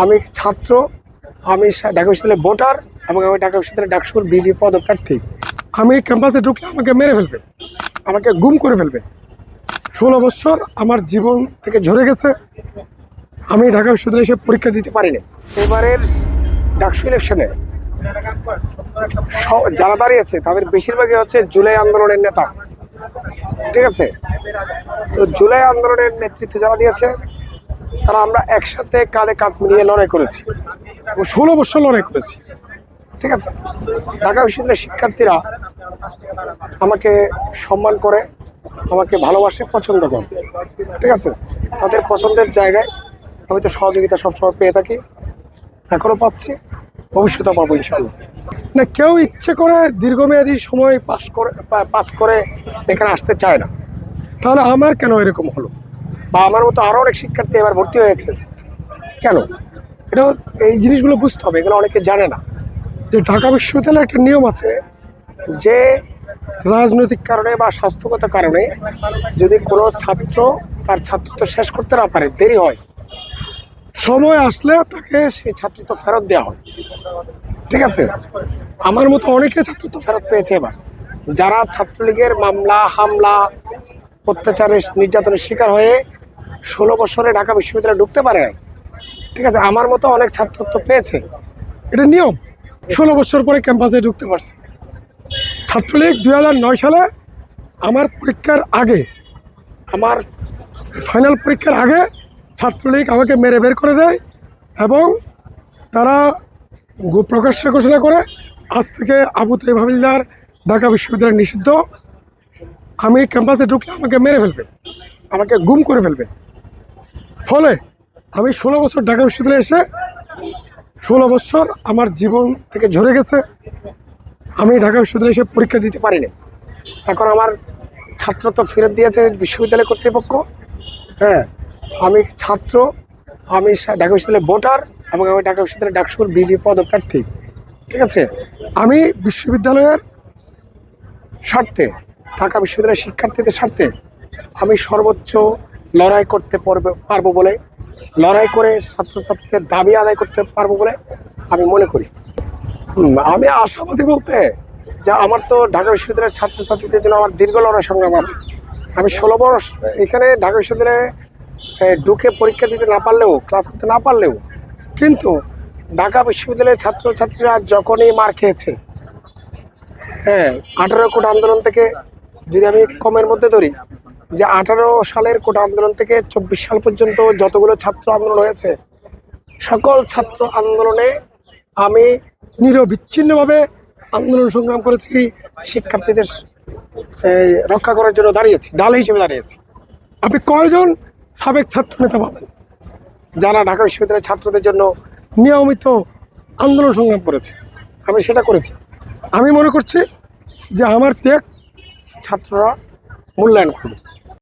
আমি ছাত্র, আমি ঢাকা বিশ্ববিদ্যালয়ের ভোটার এবং আমি ঢাকা বিশ্ববিদ্যালয়ের ডাকসুর বিধি পদপ্রার্থী। আমি ক্যাম্পাসে ঢুকলে আমাকে মেরে ফেলবে, আমাকে গুম করে ফেলবে। 16 বছর আমার জীবন থেকে ঝরে গেছে। আমি ঢাকা বিশ্ববিদ্যালয়ে এসে পরীক্ষা দিতে পারিনি। এবারের ডাকসু ইলেকশনে যারা দাঁড়িয়েছে তাদের বেশিরভাগই হচ্ছে জুলাই আন্দোলনের নেতা। ঠিক আছে, তো জুলাই আন্দোলনের নেতৃত্বে যারা দিয়েছে তারা আমরা একসাথে কাঁধে কাঁধ মিলিয়ে লড়াই করেছি, 16 বছর লড়াই করেছি। ঠিক আছে, ঢাকা বিশ্ববিদ্যালয়ের শিক্ষার্থীরা আমাকে সম্মান করে, আমাকে ভালোবাসে, পছন্দ করে। ঠিক আছে, তাদের পছন্দের জায়গায় আমি তো সহযোগিতা সবসময় পেয়ে থাকি, এখনও পাচ্ছি, ভবিষ্যতেও পাবো ইনশাল্লাহ। না, কেউ ইচ্ছে করে দীর্ঘমেয়াদী সময় পাস করে এখানে আসতে চায় না। তাহলে আমার কেন এরকম হলো? বা আমার মতো আরও অনেক শিক্ষার্থী এবার ভর্তি হয়েছে কেন? এটা এই জিনিসগুলো বুঝতে হবে, এগুলো অনেকে জানে না যে ঢাকা বিশ্ববিদ্যালয়ে একটা নিয়ম আছে যে রাজনৈতিক কারণে বা স্বাস্থ্যগত কারণে যদি কোনো ছাত্র তার ছাত্রত্ব শেষ করতে না পারে, দেরি হয়, সময় আসলে তাকে সেই ছাত্রত্ব ফেরত দেওয়া হয়। ঠিক আছে, আমার মতো অনেকে ছাত্রত্ব ফেরত পেয়েছে এবার, যারা ছাত্রলীগের মামলা, হামলা, অত্যাচারের, নির্যাতনের শিকার হয়ে 16 বছরে ঢাকা বিশ্ববিদ্যালয়ে ঢুকতে পারে নাই। ঠিক আছে, আমার মতো অনেক ছাত্রত্ব পেয়েছে, এটা নিয়ম। 16 বছর পরে ক্যাম্পাসে ঢুকতে পারছি। ছাত্রলীগ 2009 সালে আমার পরীক্ষার আগে, আমার ফাইনাল পরীক্ষার আগে ছাত্রলীগ আমাকে মেরে বের করে দেয় এবং তারা প্রকাশ্যে ঘোষণা করে আজ থেকে আবু তাইব হাবিলদার ঢাকা বিশ্ববিদ্যালয় নিষিদ্ধ। আমি ক্যাম্পাসে ঢুকলে আমাকে মেরে ফেলবে, আমাকে গুম করে ফেলবে। ফলে আমি 16 বছর ঢাকা বিশ্ববিদ্যালয়ে এসে 16 বছর আমার জীবন থেকে ঝরে গেছে। আমি ঢাকা বিশ্ববিদ্যালয়ে এসে পরীক্ষা দিতে পারিনি। এখন আমার ছাত্রত্ব ফেরত দিয়েছে বিশ্ববিদ্যালয় কর্তৃপক্ষ। হ্যাঁ, আমি ছাত্র, আমি ঢাকা বিশ্ববিদ্যালয়ের ভোটার এবং আমি ঢাকা বিশ্ববিদ্যালয়ের ডাকসুর বিধি পদপ্রার্থী। ঠিক আছে, আমি বিশ্ববিদ্যালয়ের স্বার্থে, ঢাকা বিশ্ববিদ্যালয়ের শিক্ষার্থীদের স্বার্থে আমি সর্বোচ্চ লড়াই করতে পারবো বলে, লড়াই করে ছাত্রছাত্রীদের দাবি আদায় করতে পারবো বলে আমি মনে করি। আমি আশাবাদী বলতে যে আমার তো ঢাকা বিশ্ববিদ্যালয়ের ছাত্রছাত্রীদের জন্য আমার দীর্ঘ লড়াই সংগ্রাম আছে। আমি 16 বছর এখানে ঢাকা বিশ্ববিদ্যালয়ে ঢুকে পরীক্ষা দিতে না পারলেও, ক্লাস করতে না পারলেও, কিন্তু ঢাকা বিশ্ববিদ্যালয়ের ছাত্রছাত্রীরা যখনই মার খেয়েছে, হ্যাঁ, 18 কোটা আন্দোলন থেকে, যদি আমি কমের মধ্যে ধরি যে 18 সালের কোটা আন্দোলন থেকে 24 সাল পর্যন্ত যতগুলো ছাত্র আন্দোলন হয়েছে, সকল ছাত্র আন্দোলনে আমি নিরবিচ্ছিন্নভাবে আন্দোলন সংগ্রাম করেছি, শিক্ষার্থীদের রক্ষা করার জন্য দাঁড়িয়েছি, ঢাল হিসেবে দাঁড়িয়েছি। আপনি কয়জন সাবেক ছাত্র নেতা পাবেন যারা ঢাকা বিশ্ববিদ্যালয়ের ছাত্রদের জন্য নিয়মিত আন্দোলন সংগ্রাম করেছে? আমি সেটা করেছি। আমি মনে করছি যে আমার ত্যাগ ছাত্ররা মূল্যায়ন করবে।